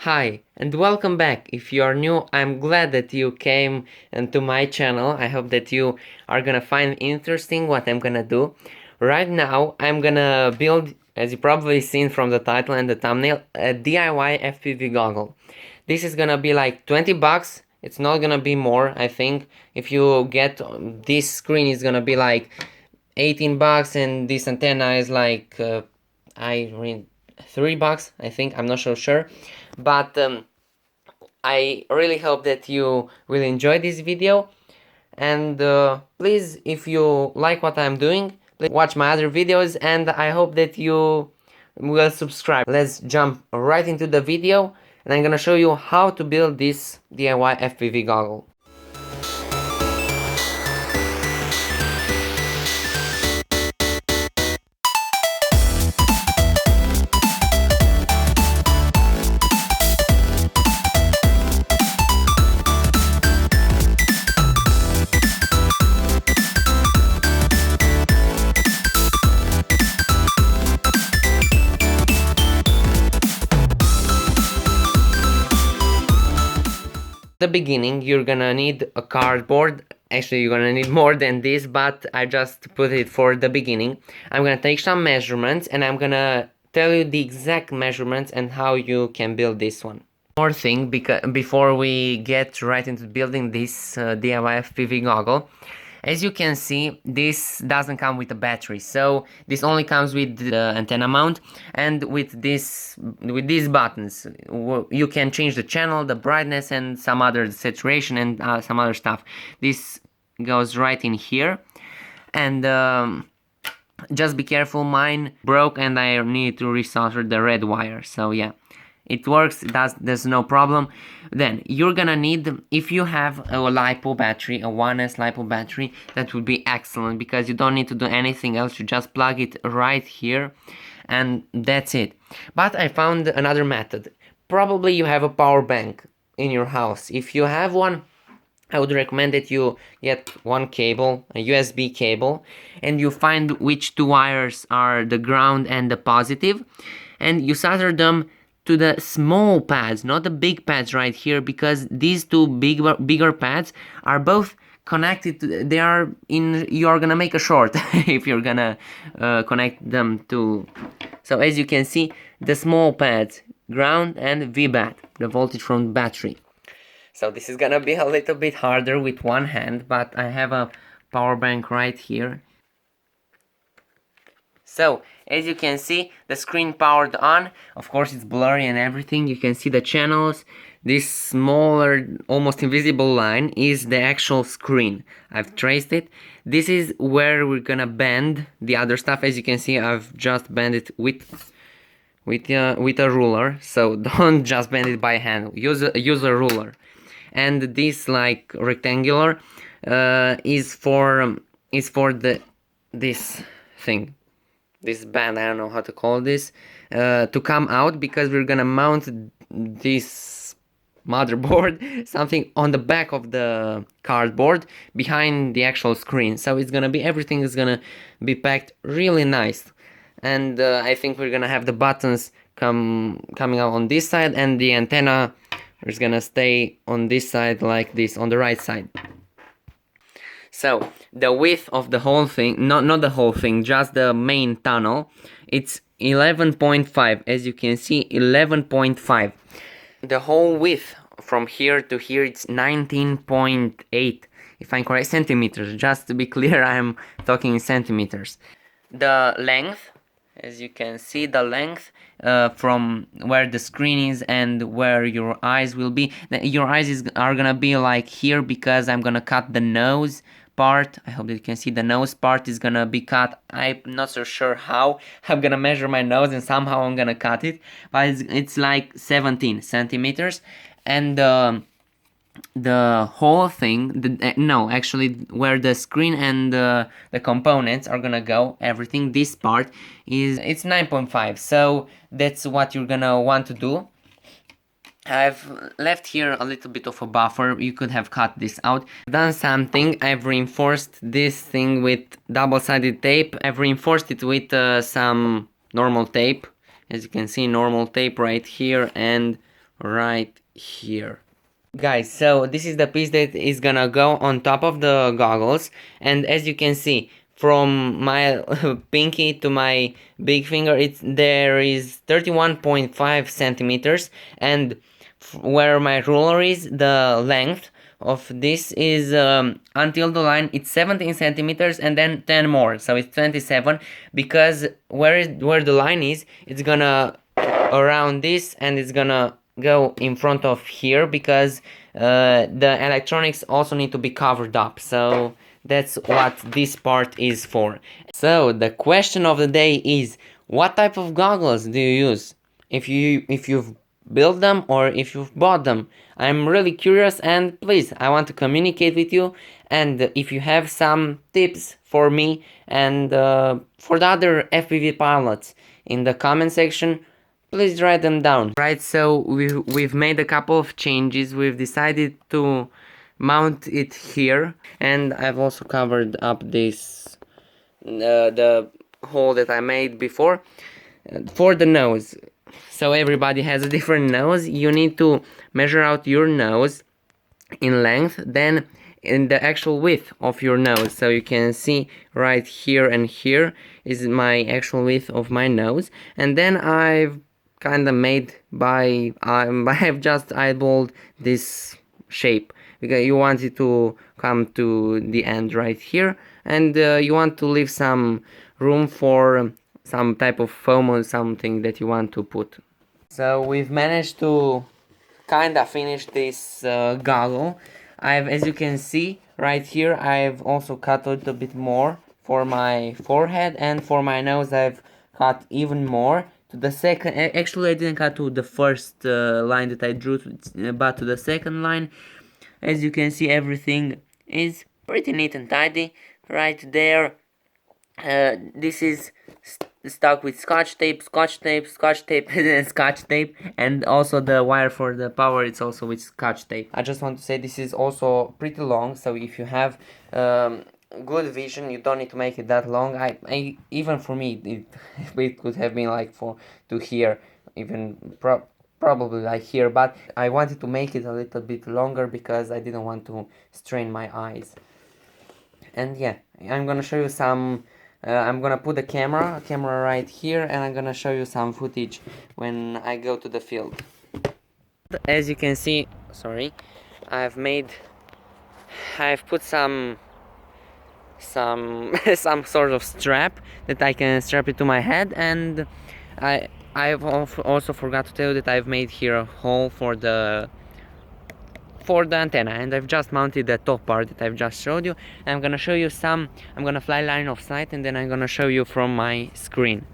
Hi and welcome back. If you are new, I'm glad that you came to my channel. I hope that you are gonna find interesting what I'm gonna do. Right now I'm gonna build, as you probably seen from the title and the thumbnail, a DIY FPV goggle. This is gonna be like 20 bucks. It's not gonna be more, I think. If you get this screen, it's gonna be like 18 bucks, and this antenna is like I mean $3, I think. I'm not so sure, but I really hope that you will enjoy this video, and please, if you like what I'm doing, please watch my other videos, and I hope that you will subscribe. Let's jump right into the video, and I'm gonna show you how to build this DIY FPV goggle. The beginning, you're gonna need a cardboard. Actually, you're gonna need more than this, but I just put it for the beginning. I'm gonna take some measurements and I'm gonna tell you the exact measurements and how you can build this one. More thing, because before we get right into building this DIY FPV goggle, as you can see, this doesn't come with a battery, so this only comes with the antenna mount and with these buttons. You can change the channel, the brightness, and some other saturation and some other stuff. This goes right in here, and just be careful, mine broke and I need to resolder the red wire, so yeah. It works, there's no problem. Then you're gonna need, if you have a LiPo battery, a 1S LiPo battery, that would be excellent, because you don't need to do anything else. You just plug it right here and that's it. But I found another method. Probably you have a power bank in your house. If you have one, I would recommend that you get one cable, a USB cable, and you find which two wires are the ground and the positive, and you solder them to the small pads, not the big pads right here, because these two bigger pads are both connected to, they are in, you're gonna make a short if you're gonna connect them to. So as you can see, the small pads, ground and VBAT, the voltage from the battery. So this is gonna be a little bit harder with one hand, but I have a power bank right here. So, as you can see, the screen powered on. Of course, it's blurry and everything. You can see the channels. This smaller, almost invisible line is the actual screen. I've traced it. This is where we're gonna bend the other stuff. As you can see, I've just bent it with a ruler. So don't just bend it by hand. Use a ruler. And this, like, rectangular is for this thing. This band, I don't know how to call this, to come out, because we're gonna mount this motherboard, something on the back of the cardboard behind the actual screen. So it's gonna be, everything is gonna be packed really nice. And I think we're gonna have the buttons coming out on this side, and the antenna is gonna stay on this side like this, on the right side. So the width of the whole thing, not the whole thing, just the main tunnel, it's 11.5. As you can see, 11.5. The whole width from here to here, it's 19.8, if I'm correct, centimeters. Just to be clear, I'm talking in centimeters. The length, as you can see, the length from where the screen is and where your eyes will be. Your eyes are gonna be like here, because I'm gonna cut the nose part. I hope that you can see the nose part is gonna be cut. I'm not so sure how. I'm gonna measure my nose and somehow I'm gonna cut it, but it's like 17 centimeters. And the whole thing, no, actually, where the screen and the components are gonna go, everything, this part it's 9.5. so that's what you're gonna want to do. I've left here a little bit of a buffer. You could have cut this out. I've done something. I've reinforced this thing with double-sided tape. I've reinforced it with some normal tape. As you can see, normal tape right here and right here. Guys, so this is the piece that is gonna go on top of the goggles, and as you can see from my pinky to my big finger, there is 31.5 centimeters, and where my ruler is, the length of this is until the line it's 17 centimeters and then 10 more, so it's 27, because where the line is, it's gonna around this and it's gonna go in front of here, because the electronics also need to be covered up, so that's what this part is for. So the question of the day is, what type of goggles do you use? If you've built them or if you've bought them, I'm really curious, and please, I want to communicate with you, and if you have some tips for me and for the other FPV pilots in the comment section, please write them down. Right, so we've made a couple of changes. We've decided to mount it here, and I've also covered up this the hole that I made before for the nose. So everybody has a different nose. You need to measure out your nose in length, then in the actual width of your nose. So you can see right here and here is my actual width of my nose, and then I've kind of made by I have just eyeballed this shape, because you want it to come to the end right here, and you want to leave some room for some type of foam or something that you want to put. So we've managed to kind of finish this goggle. As you can see right here, I've also cut a little bit more for my forehead, and for my nose I've cut even more to the second. Actually, I didn't cut to the first line that I drew, but to the second line. As you can see, everything is pretty neat and tidy right there. This is stuck with scotch tape, and scotch tape, and also the wire for the power, it's also with scotch tape. I just want to say this is also pretty long, so if you have good vision, you don't need to make it that long. I even for me, it could have been like to here, even probably like here, but I wanted to make it a little bit longer because I didn't want to strain my eyes. And yeah, I'm gonna show you some. I'm gonna put a camera right here, and I'm gonna show you some footage when I go to the field. As you can see, sorry, I've put some some sort of strap that I can strap it to my head, and I've also forgot to tell you that I've made here a hole for the antenna, and I've just mounted the top part that I've just showed you. I'm gonna show you I'm gonna fly line of sight, and then I'm gonna show you from my screen.